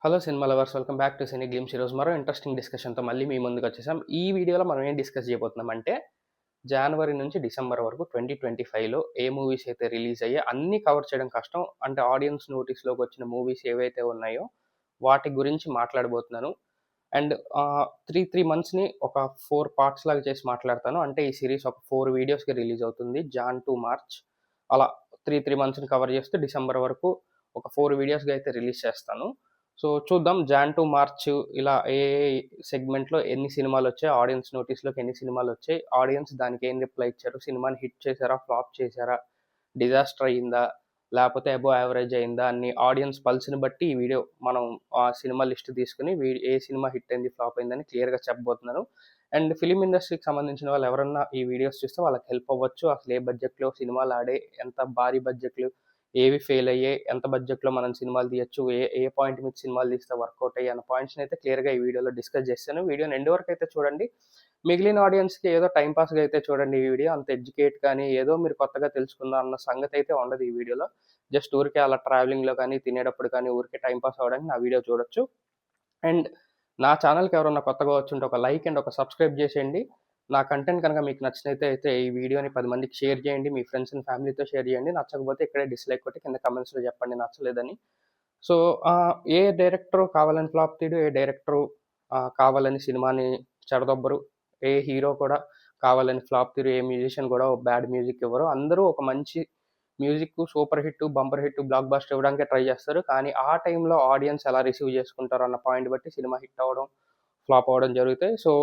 Hello cinema lovers, welcome back to cine glimpse. ఈరోజు మరో interesting డిస్కషన్తో మళ్ళీ మీ ముందుకు వచ్చేసాం. ఈ వీడియోలో మనం ఏం డిస్కస్ చేయబోతున్నామంటే జనవరి నుంచి డిసెంబర్ వరకు 2025లో ఏ మూవీస్ అయితే రిలీజ్ అయ్యాయి అన్నీ కవర్ చేయడం కష్టం. అంటే ఆడియన్స్ నోటీస్లోకి వచ్చిన మూవీస్ ఏవైతే ఉన్నాయో వాటి గురించి మాట్లాడబోతున్నాను. అండ్ త్రీ త్రీ మంత్స్ని ఒక 4 పార్ట్స్ లాగా చేసి మాట్లాడతాను. అంటే ఈ సిరీస్ ఒక 4 వీడియోస్గా రిలీజ్ అవుతుంది, జాన్ టు మార్చ్. అలా త్రీ మంత్స్ని కవర్ చేస్తూ డిసెంబర్ వరకు ఒక 4 వీడియోస్గా అయితే రిలీజ్ చేస్తాను. సో చూద్దాం జాన్ టు మార్చ్ ఇలా ఏ సెగ్మెంట్లో ఎన్ని సినిమాలు వచ్చాయి, ఆడియన్స్ నోటీస్లోకి ఎన్ని సినిమాలు వచ్చాయి, ఆడియన్స్ దానికి ఏం రిప్లై ఇచ్చారు, సినిమాని హిట్ చేశారా, ఫ్లాప్ చేశారా, డిజాస్టర్ అయిందా, లేకపోతే అబోవ్ యావరేజ్ అయిందా అని ఆడియన్స్ పల్స్ని బట్టి ఈ వీడియో మనం ఆ సినిమా లిస్ట్ తీసుకుని ఏ సినిమా హిట్ అయింది, ఫ్లాప్ అయిందని క్లియర్గా చెప్పబోతున్నాను. అండ్ ఫిలిం ఇండస్ట్రీకి సంబంధించిన వాళ్ళు ఎవరన్నా ఈ వీడియోస్ చూస్తే వాళ్ళకి హెల్ప్ అవ్వచ్చు. అసలు ఏ బడ్జెట్లో సినిమాలు ఆడే, ఎంత భారీ బడ్జెట్లు ఏవి ఫెయిల్ అయ్యాయి, ఎంత బడ్జెట్లో మనం సినిమాలు తీయచ్చు, ఏ ఏ పాయింట్ మీద సినిమాలు తీస్తే వర్కౌట్ అయ్యి అన్న పాయింట్స్ని అయితే క్లియర్గా ఈ వీడియోలో డిస్కస్ చేస్తాను. వీడియోని ఎండ్ వరకు అయితే చూడండి. మిగిలిన ఆడియన్స్కి ఏదో టైంపాస్గా అయితే చూడండి. ఈ వీడియో అంత ఎడ్యుకేట్ కానీ ఏదో మీరు కొత్తగా తెలుసుకుందాం అన్న సంగతి అయితే ఉండదు ఈ వీడియోలో. జస్ట్ ఊరికే అలా ట్రావెలింగ్లో కానీ తినేటప్పుడు కానీ ఊరికే టైంపాస్ అవ్వడానికి నా వీడియో చూడొచ్చు. అండ్ నా ఛానల్కి ఎవరన్నా కొత్తగా వచ్చుంటే ఒక లైక్ అండ్ ఒక సబ్స్క్రైబ్ చేసేయండి. నా కంటెంట్ కనుక మీకు నచ్చినైతే ఈ వీడియోని 10 మందికి షేర్ చేయండి, మీ ఫ్రెండ్స్ అండ్ ఫ్యామిలీతో షేర్ చేయండి. నచ్చకపోతే ఇక్కడే డిస్లైక్ కొట్టి కింద కమెంట్స్లో చెప్పండి నచ్చలేదని. సో ఏ డైరెక్టర్ కావాలని ఫ్లాప్ తీయడు, ఏ డైరెక్టర్ కావాలని సినిమాని చెడదొబ్బరు, ఏ హీరో కూడా కావాలని ఫ్లాప్ తీరు, ఏ మ్యూజిషియన్ కూడా బ్యాడ్ మ్యూజిక్ ఇవ్వరు. అందరూ ఒక మంచి music, super hit, bumper hit, blockbuster ఇవ్వడానికే ట్రై చేస్తారు. కానీ ఆ టైంలో ఆడియన్స్ ఎలా రిసీవ్ చేసుకుంటారు అన్న పాయింట్ బట్టి సినిమా హిట్ అవ్వడం, ఫ్లాప్ అవ్వడం జరుగుతాయి. సో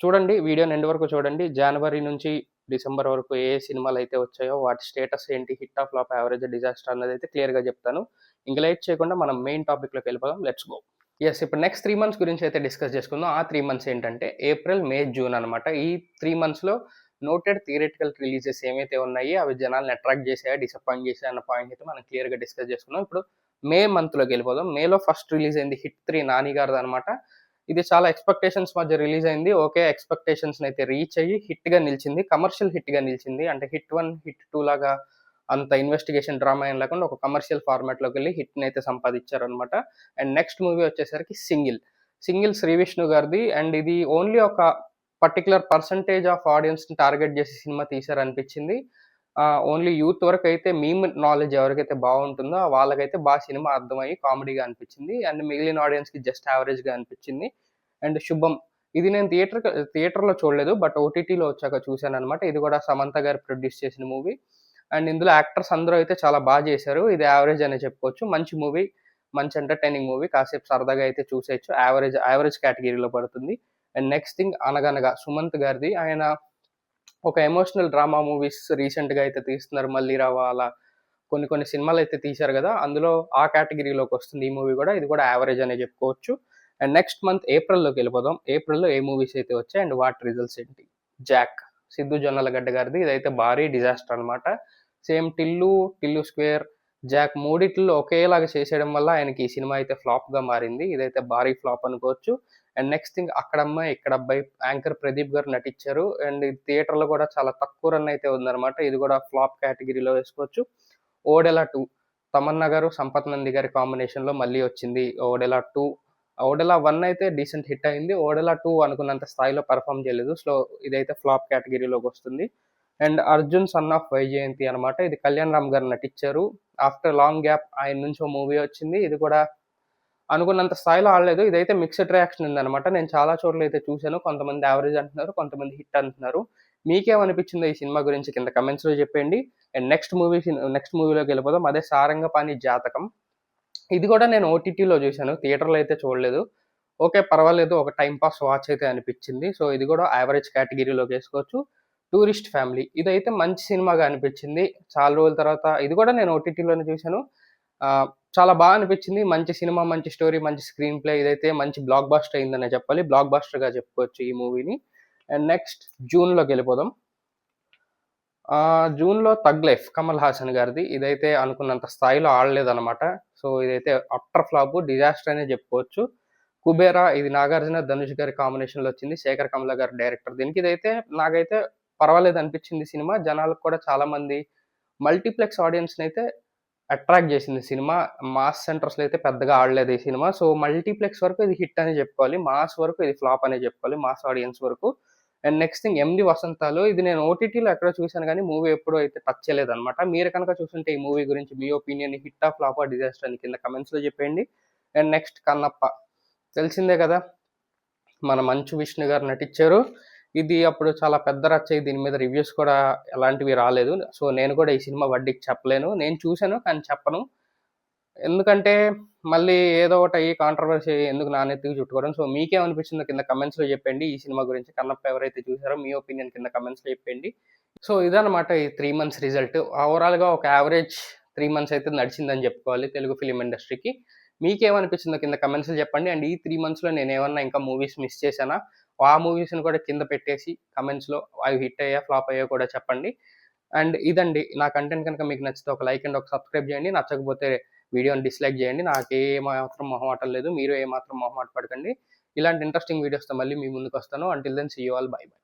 చూడండి, వీడియోని ఎండ్ వరకు చూడండి. జనవరి నుంచి డిసెంబర్ వరకు ఏ సినిమాలు అయితే వచ్చాయో వాటి స్టేటస్ ఏంటి, హిట్, ఫ్లాప్, యావరేజ్, డిజాస్టర్ అన్నది అయితే క్లియర్గా చెప్తాను. ఇంకా లేట్ చేయకుండా మనం మెయిన్ టాపిక్లోకి వెళ్ళిపోదాం. Let's go. ఇప్పుడు నెక్స్ట్ 3 మంత్స్ గురించి అయితే డిస్కస్ చేసుకుందాం. ఆ 3 మంత్స్ ఏంటంటే ఏప్రిల్, మే, జూన్ అనమాట. ఈ 3 మంత్స్లో నోటెడ్ థియరిటికల్ రిలీజెస్ ఏమైతే ఉన్నాయి అవి జనాల్ని అట్రాక్ట్ చేసాయా, డిసప్పాయింట్ చేసాయా అన్న పాయింట్ అయితే మనం క్లియర్గా డిస్కస్ చేసుకుందాం. ఇప్పుడు మే మంత్లోకి వెళ్ళిపోదాం. మేలో ఫస్ట్ రిలీజ్ అయింది హిట్ 3 నాని గారిది అనమాట. ఇది చాలా ఎక్స్పెక్టేషన్స్ మధ్య రిలీజ్ అయింది. ఓకే, ఎక్స్పెక్టేషన్స్ అయితే రీచ్ అయ్యి హిట్గా నిలిచింది, కమర్షియల్ హిట్గా నిలిచింది. అంటే హిట్ 1, హిట్ 2 లాగా అంత ఇన్వెస్టిగేషన్ డ్రామా ఏం లేకుండా ఒక కమర్షియల్ ఫార్మాట్లోకి వెళ్ళి హిట్ని అయితే సంపాదించారనమాట. అండ్ నెక్స్ట్ మూవీ వచ్చేసరికి సింగిల్ శ్రీ విష్ణు గారిది. అండ్ ఇది ఓన్లీ ఒక పర్టికులర్ పర్సంటేజ్ ఆఫ్ ఆడియన్స్ని టార్గెట్ చేసి సినిమా తీశారనిపించింది. ఓన్లీ యూత్ వరకు అయితే మీమ్ నాలెడ్జ్ ఎవరికైతే బాగుంటుందో వాళ్ళకైతే బాగా సినిమా అర్థమయ్యి కామెడీగా అనిపించింది. అండ్ మిగిలిన ఆడియన్స్కి జస్ట్ యావరేజ్గా అనిపించింది. అండ్ శుభం, ఇది నేను థియేటర్లో చూడలేదు, బట్ ఓటీటీలో వచ్చాక చూశాను అనమాట. ఇది కూడా సమంత గారు ప్రొడ్యూస్ చేసిన మూవీ. అండ్ ఇందులో యాక్టర్స్ అందరూ అయితే చాలా బాగా చేశారు. ఇది యావరేజ్ అనే చెప్పుకోవచ్చు. మంచి మూవీ, మంచి ఎంటర్టైనింగ్ మూవీ, కాసేపు సరదాగా అయితే చూసేయచ్చు. యావరేజ్ కేటగిరీలో పడుతుంది. అండ్ నెక్స్ట్ థింగ్ అనగనగా సుమంత్ గారిది. ఆయన ఒక ఎమోషనల్ డ్రామా మూవీస్ రీసెంట్గా అయితే తీస్తున్నారు. మళ్ళీ రావా అలా కొన్ని సినిమాలు అయితే తీశారు కదా, అందులో ఆ కేటగిరీలోకి వస్తుంది ఈ మూవీ కూడా. ఇది కూడా యావరేజ్ అనే చెప్పుకోవచ్చు. అండ్ నెక్స్ట్ మంత్ ఏప్రిల్లోకి వెళ్ళిపోదాం. ఏప్రిల్లో ఏ మూవీస్ అయితే వచ్చాయి అండ్ వాటి రిజల్ట్స్ ఏంటి. జాక్, సిద్ధు జొన్నలగడ్డ గారిది. ఇదైతే భారీ డిజాస్టర్ అనమాట. సేమ్ టిల్లు స్క్వేర్, జాక్ మూడిట్లో ఒకేలాగా చేసేయడం వల్ల ఆయనకి ఈ సినిమా అయితే ఫ్లాప్గా మారింది. ఇదైతే భారీ ఫ్లాప్ అనుకోవచ్చు. అండ్ నెక్స్ట్ థింగ్ అక్కడమ్మాయి ఇక్కడ అబ్బాయి, యాంకర్ ప్రదీప్ గారు నటించారు. అండ్ ఇది థియేటర్లో కూడా చాలా తక్కువ రన్ అయితే ఉందన్నమాట. ఇది కూడా ఫ్లాప్ కేటగిరీలో వేసుకోవచ్చు. ఓడెలా 2, తమన్నా గారు, సంపత్ నంది గారి కాంబినేషన్లో మళ్ళీ వచ్చింది ఓడెలా 2. ఓడెలా 1 అయితే డీసెంట్ హిట్ అయింది. ఓడెలా 2 అనుకున్నంత స్థాయిలో పర్ఫామ్ చేయలేదు. సో ఇదైతే ఫ్లాప్ కేటగిరీలోకి వస్తుంది. And Arjun son of Vyjayanthi అనమాట. ఇది కళ్యాణ్ రామ్ గారు నటించారు. ఆఫ్టర్ లాంగ్ గ్యాప్ ఆయన నుంచి ఓ మూవీ వచ్చింది. ఇది కూడా అనుకున్నంత స్థాయిలో ఆడలేదు. ఇదైతే మిక్స్డ్ రియాక్షన్ ఉందన్నమాట. నేను చాలా చోట్ల అయితే చూశాను. కొంతమంది యావరేజ్ అంటున్నారు, కొంతమంది హిట్ అంటున్నారు. మీకేమనిపించిందో ఈ సినిమా గురించి కింద కమెంట్స్లో చెప్పండి. అండ్ నెక్స్ట్ మూవీలోకి వెళ్ళిపోదాం. అదే సారంగపాణి జాతకం. ఇది కూడా నేను ఓటీటీలో చూశాను, థియేటర్లో అయితే చూడలేదు. ఓకే, పర్వాలేదు, ఒక టైం పాస్ వాచ్ అయితే అనిపించింది. సో ఇది కూడా యావరేజ్ కేటగిరీలోకి వేసుకోవచ్చు. టూరిస్ట్ ఫ్యామిలీ, ఇదైతే మంచి సినిమాగా అనిపించింది. చాలా రోజుల తర్వాత ఇది కూడా నేను ఓటీటీలోనే చూశాను. చాలా బాగా అనిపించింది. మంచి సినిమా, మంచి స్టోరీ, మంచి స్క్రీన్ ప్లే. ఇదైతే మంచి బ్లాక్ బస్టర్ అయిందనే చెప్పాలి. బ్లాక్ బస్టర్గా చెప్పుకోవచ్చు ఈ మూవీని. అండ్ నెక్స్ట్ జూన్లోకి వెళ్ళిపోదాం. జూన్లో థగ్ లైఫ్, కమల్ హాసన్ గారిది. ఇదైతే అనుకున్నంత స్థాయిలో ఆడలేదన్నమాట. సో ఇదైతే అట్టర్ ఫ్లాప్, డిజాస్టర్ అనే చెప్పుకోవచ్చు. కుబేరా, ఇది నాగార్జున ధనుష్ గారి కాంబినేషన్లో వచ్చింది. శేఖర్ కమల గారు డైరెక్టర్ దీనికి. ఇదైతే నాకైతే పర్వాలేదు అనిపించింది సినిమా. జనాలకు కూడా చాలా మంది మల్టీప్లెక్స్ ఆడియన్స్ని అయితే అట్రాక్ట్ చేసింది సినిమా. మాస్ సెంటర్స్‌లో అయితే పెద్దగా ఆడలేదు ఈ సినిమా. సో, మల్టీప్లెక్స్ వరకు ఇది హిట్ అనే చెప్పుకోవాలి. మాస్ వరకు ఇది ఫ్లాప్ అనే చెప్పుకోవాలి. మాస్ ఆడియన్స్ వరకు. అండ్ నెక్స్ట్ థింగ్ 'ఎనిమిది వసంతాలు' ఇది నేను ఓటీటీలో ఎక్కడో చూసాను గానీ, మూవీ ఎప్పుడూ అయితే టచ్ చేయలేదనమాట. మీరు కనుక చూసుంటే ఈ మూవీ గురించి మీ ఒపీనియన్ హిట్టా? ఫ్లాపా? డిజాస్టర్ అని కింద కమెంట్స్‌లో చెప్పేయండి. అండ్ నెక్స్ట్ 'కన్నప్ప' తెలిసిందే కదా! మన మంచు విష్ణు గారు నటించారు. ఇది అప్పుడు చాలా పెద్ద రచ్చ అయ్యి దీని మీద రివ్యూస్ కూడా ఎలాంటివి రాలేదు. సో, నేను కూడా ఈ సినిమా వడ్డీకి చెప్పలేను. నేను చూసాను కానీ చెప్పను. ఎందుకంటే మళ్ళీ ఏదో ఒకటి అయ్యి కాంట్రోవర్సీ ఎందుకు నా నెత్తికి చుట్టుకోవడం. సో, మీకేమనిపించిందో కింద కమెంట్స్‌లో చెప్పండి. ఈ సినిమా గురించి 'కన్నప్ప' ఎవరైతే చూసారో మీ ఒపీనియన్ కింద కమెంట్స్‌లో చెప్పండి. సో, ఇదనమాట ఈ 3 మంత్స్ రిజల్ట్. ఓవరాల్‌గా ఒక యావరేజ్ 3 మంత్స్ అయితే నడిచిందని చెప్పుకోవాలి తెలుగు ఫిల్మ్ ఇండస్ట్రీకి. మీకేమనిపించిందో కింద కమెంట్స్‌లో చెప్పండి. అండ్ ఈ 3 మంత్స్‌లో నేనేమన్నా ఇంకా మూవీస్ మిస్ చేశానా? ఆ మూవీస్‌ని కూడా కింద పెట్టేసి కమెంట్స్‌లో అవి హిట్ అయ్యాయా? ఫ్లాప్ అయ్యాయో కూడా చెప్పండి. అండ్ ఇదండి నా కంటెంట్ కనుక మీకు నచ్చితే ఒక లైక్ అండ్ ఒక సబ్స్క్రైబ్ చేయండి. నచ్చకపోతే వీడియోని డిస్లైక్ చేయండి. నాకేమాత్రం మొహమాటం లేదు. మీరు ఏమాత్రం మొహమాట పడకండి. ఇలాంటి ఇంట్రెస్టింగ్ వీడియోస్‌తో మళ్ళీ మీ ముందుకొస్తాను. Until then see you all. Bye by.